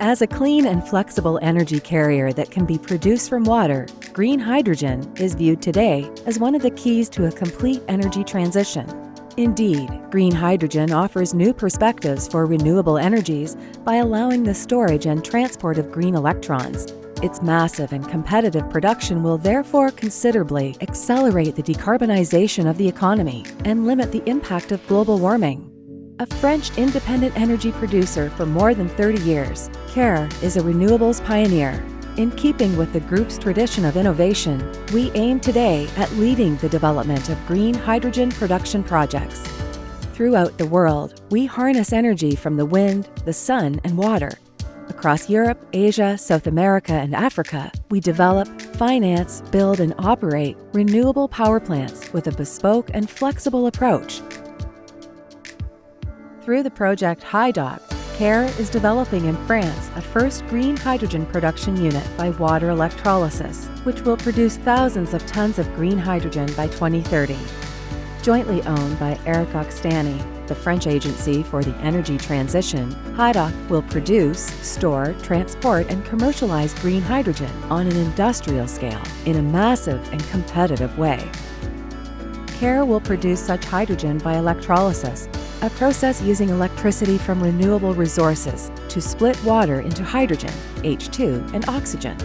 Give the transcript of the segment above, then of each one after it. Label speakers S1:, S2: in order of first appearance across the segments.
S1: As a clean and flexible energy carrier that can be produced from water, green hydrogen is viewed today as one of the keys to a complete energy transition. Indeed, green hydrogen offers new perspectives for renewable energies by allowing the storage and transport of green electrons. Its massive and competitive production will therefore considerably accelerate the decarbonization of the economy and limit the impact of global warming. A French independent energy producer for more than 30 years, Qair is a renewables pioneer. In keeping with the group's tradition of innovation, we aim today at leading the development of green hydrogen production projects. Throughout the world, we harness energy from the wind, the sun, and water. Across Europe, Asia, South America, and Africa, we develop, finance, build, and operate renewable power plants with a bespoke and flexible approach. Through the project Hidrogênio, Qair is developing in France a first green hydrogen production unit by water electrolysis, which will produce thousands of tons of green hydrogen by 2030. Jointly owned by the French agency for the energy transition, Hidrogênio will produce, store, transport, and commercialize green hydrogen on an industrial scale in a massive and competitive way. Qair will produce such hydrogen by electrolysis, a process using electricity from renewable resources to split water into hydrogen, H2, and oxygen.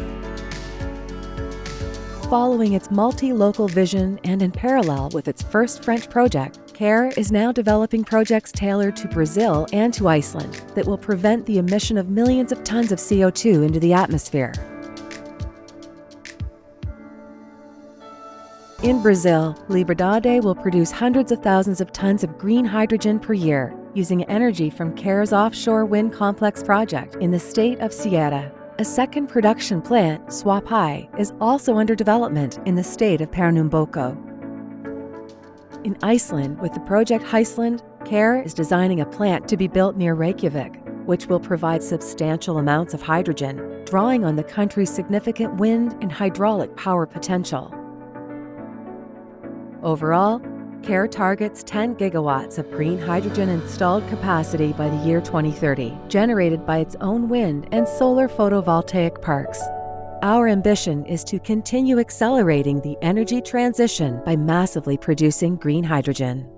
S1: Following its multi-local vision and in parallel with its first French project, Qair is now developing projects tailored to Brazil and to Iceland that will prevent the emission of millions of tons of CO2 into the atmosphere. In Brazil, Liberdade will produce hundreds of thousands of tons of green hydrogen per year using energy from Qair's offshore wind complex project in the state of Ceará. A second production plant, Saiba, is also under development in the state of Pernambuco. In Iceland, with the project Iceland, Qair is designing a plant to be built near Reykjavik, which will provide substantial amounts of hydrogen, drawing on the country's significant wind and hydraulic power potential. Overall, Qair targets 10 gigawatts of green hydrogen installed capacity by the year 2030, generated by its own wind and solar photovoltaic parks. Our ambition is to continue accelerating the energy transition by massively producing green hydrogen.